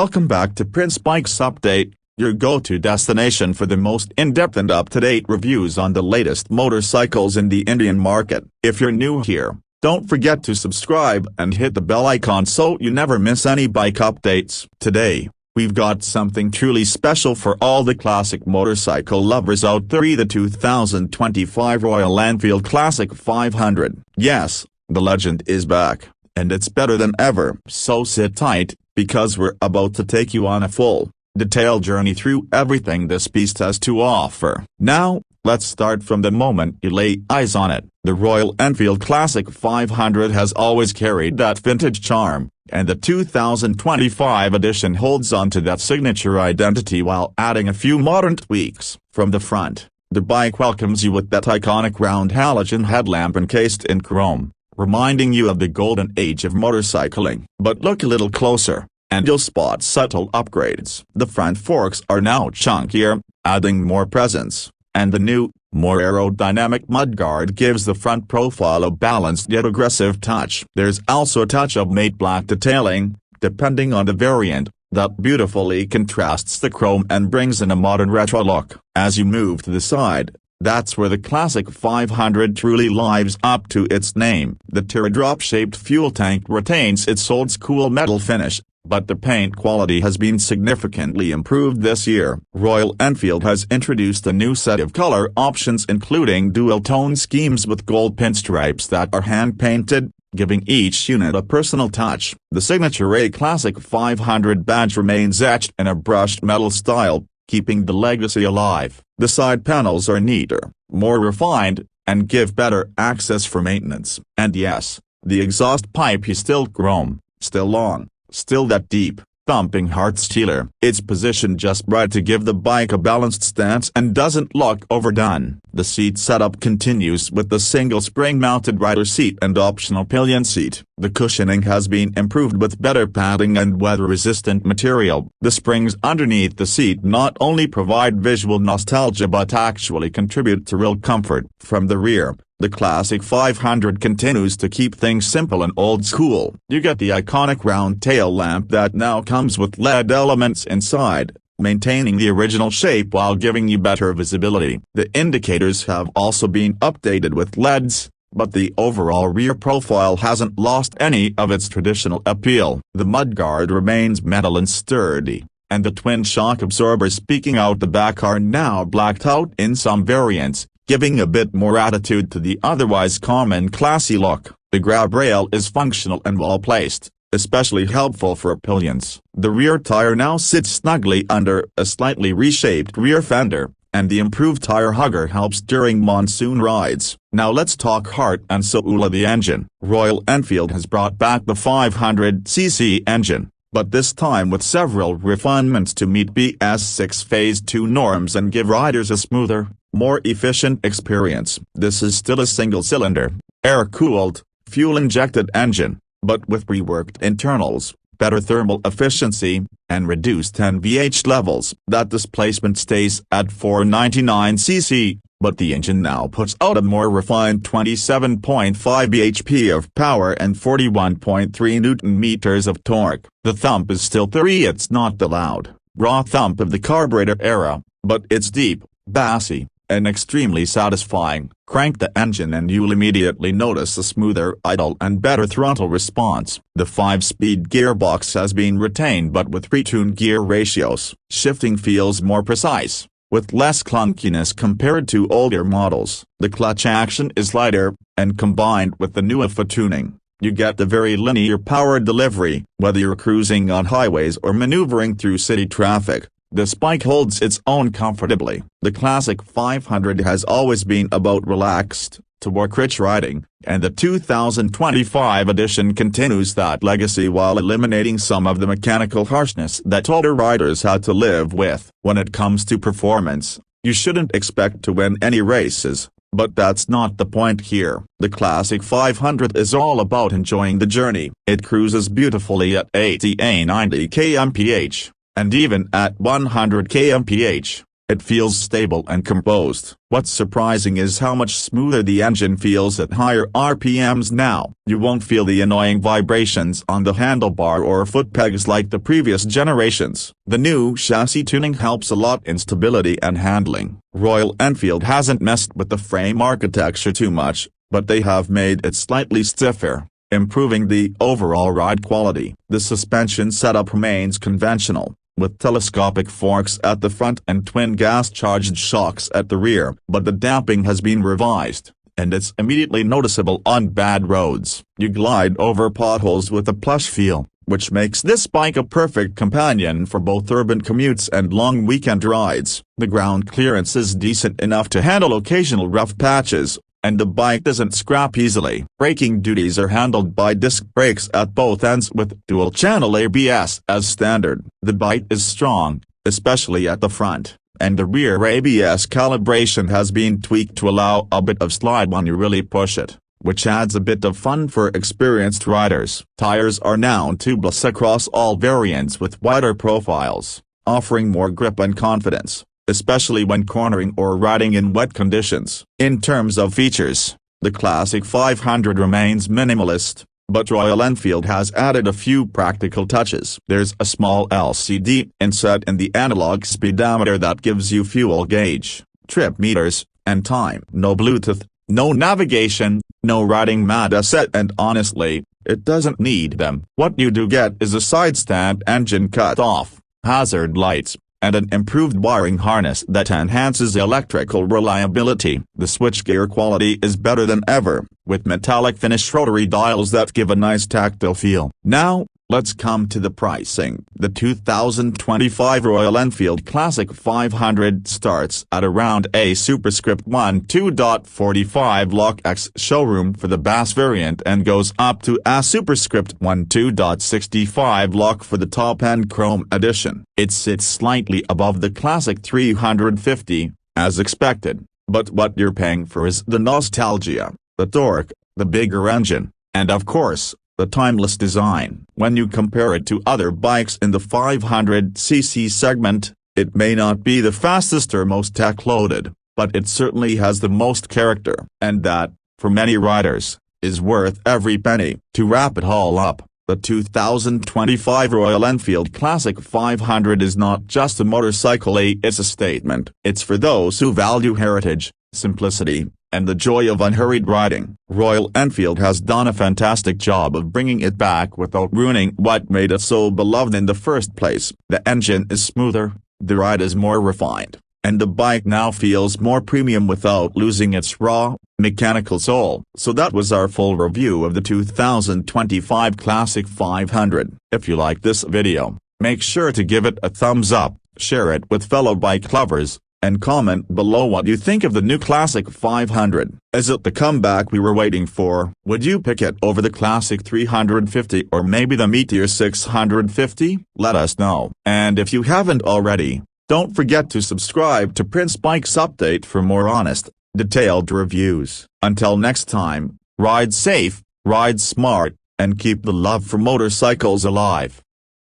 Welcome back to Prince Bikes Update, your go-to destination for the most in-depth and up-to-date reviews on the latest motorcycles in the Indian market. If you're new here, don't forget to subscribe and hit the bell icon so you never miss any bike updates. Today, we've got something truly special for all the classic motorcycle lovers out there: the 2025 Royal Enfield Classic 500. Yes, the legend is back, and it's better than ever. So sit tight, because we're about to take you on a full, detailed journey through everything this beast has to offer. Now, let's start from the moment you lay eyes on it. The Royal Enfield Classic 500 has always carried that vintage charm, and the 2025 edition holds on to that signature identity while adding a few modern tweaks. From the front, the bike welcomes you with that iconic round halogen headlamp encased in chrome, reminding you of the golden age of motorcycling. But look a little closer, and you'll spot subtle upgrades. The front forks are now chunkier, adding more presence, and the new, more aerodynamic mudguard gives the front profile a balanced yet aggressive touch. There's also a touch of matte black detailing, depending on the variant, that beautifully contrasts the chrome and brings in a modern retro look. As you move to the side, that's where the Classic 500 truly lives up to its name. The teardrop-shaped fuel tank retains its old-school metal finish, but the paint quality has been significantly improved this year. Royal Enfield has introduced a new set of color options, including dual-tone schemes with gold pinstripes that are hand-painted, giving each unit a personal touch. The signature A Classic 500 badge remains etched in a brushed metal style, keeping the legacy alive. The side panels are neater, more refined, and give better access for maintenance. And yes, the exhaust pipe is still chrome, still long, still that deep, thumping heart-stealer. It's positioned just right to give the bike a balanced stance and doesn't look overdone. The seat setup continues with the single spring-mounted rider seat and optional pillion seat. The cushioning has been improved with better padding and weather-resistant material. The springs underneath the seat not only provide visual nostalgia but actually contribute to real comfort. From the rear, the Classic 500 continues to keep things simple and old school. You get the iconic round tail lamp that now comes with LED elements inside, maintaining the original shape while giving you better visibility. The indicators have also been updated with LEDs, but the overall rear profile hasn't lost any of its traditional appeal. The mudguard remains metal and sturdy, and the twin shock absorbers peeking out the back are now blacked out in some variants, giving a bit more attitude to the otherwise calm and classy look. The grab rail is functional and well-placed, especially helpful for pillions. The rear tire now sits snugly under a slightly reshaped rear fender, and the improved tire hugger helps during monsoon rides. Now let's talk heart and soul of the engine. Royal Enfield has brought back the 500cc engine, but this time with several refinements to meet BS6 Phase 2 norms and give riders a smoother, more efficient experience. This is still a single-cylinder, air-cooled, fuel-injected engine, but with reworked internals, better thermal efficiency, and reduced NVH levels. That displacement stays at 499cc, but the engine now puts out a more refined 27.5 bhp of power and 41.3 Nm of torque. The thump is still 3. It's not the loud, raw thump of the carburetor era, but it's deep, bassy, and extremely satisfying. Crank the engine and you'll immediately notice a smoother idle and better throttle response. The 5-speed gearbox has been retained but with retuned gear ratios. Shifting feels more precise, with less clunkiness compared to older models. The clutch action is lighter, and combined with the new IFA tuning, you get the very linear power delivery. Whether you're cruising on highways or maneuvering through city traffic, this bike holds its own comfortably. The Classic 500 has always been about relaxed, to work-rich riding, and the 2025 edition continues that legacy while eliminating some of the mechanical harshness that older riders had to live with. When it comes to performance, you shouldn't expect to win any races, but that's not the point here. The Classic 500 is all about enjoying the journey. It cruises beautifully at 80–90 kmph. And even at 100 kmph, it feels stable and composed. What's surprising is how much smoother the engine feels at higher RPMs now. You won't feel the annoying vibrations on the handlebar or foot pegs like the previous generations. The new chassis tuning helps a lot in stability and handling. Royal Enfield hasn't messed with the frame architecture too much, but they have made it slightly stiffer, improving the overall ride quality. The suspension setup remains conventional, with telescopic forks at the front and twin gas-charged shocks at the rear, but the damping has been revised, and it's immediately noticeable on bad roads. You glide over potholes with a plush feel, which makes this bike a perfect companion for both urban commutes and long weekend rides. The ground clearance is decent enough to handle occasional rough patches, and the bike doesn't scrap easily. Braking duties are handled by disc brakes at both ends with dual-channel ABS as standard. The bite is strong, especially at the front, and the rear ABS calibration has been tweaked to allow a bit of slide when you really push it, which adds a bit of fun for experienced riders. Tires are now tubeless across all variants with wider profiles, offering more grip and confidence, especially when cornering or riding in wet conditions. In terms of features, the Classic 500 remains minimalist, but Royal Enfield has added a few practical touches. There's a small LCD inset in the analog speedometer that gives you fuel gauge, trip meters, and time. No Bluetooth, no navigation, no riding mat set, and honestly, it doesn't need them. What you do get is a side stand engine cut-off, hazard lights, and an improved wiring harness that enhances electrical reliability. The switchgear quality is better than ever, with metallic finish rotary dials that give a nice tactile feel. Now, let's come to the pricing. The 2025 Royal Enfield Classic 500 starts at around a superscript 12.45 lakh ex showroom for the bass variant and goes up to a superscript 12.65 lakh for the top-end chrome edition. It sits slightly above the Classic 350, as expected, but what you're paying for is the nostalgia, the torque, the bigger engine, and of course, the timeless design. When you compare it to other bikes in the 500cc segment, it may not be the fastest or most tech-loaded, but it certainly has the most character. And that, for many riders, is worth every penny. To wrap it all up, the 2025 Royal Enfield Classic 500 is not just a motorcycle, it's a statement. It's for those who value heritage, simplicity, and the joy of unhurried riding. Royal Enfield has done a fantastic job of bringing it back without ruining what made it so beloved in the first place. The engine is smoother, the ride is more refined, and the bike now feels more premium without losing its raw, mechanical soul. So that was our full review of the 2025 Classic 500. If you like this video, make sure to give it a thumbs up, share it with fellow bike lovers, and comment below what you think of the new Classic 500. Is it the comeback we were waiting for? Would you pick it over the Classic 350 or maybe the Meteor 650? Let us know. And if you haven't already, don't forget to subscribe to Prince Bikes Update for more honest, detailed reviews. Until next time, ride safe, ride smart, and keep the love for motorcycles alive.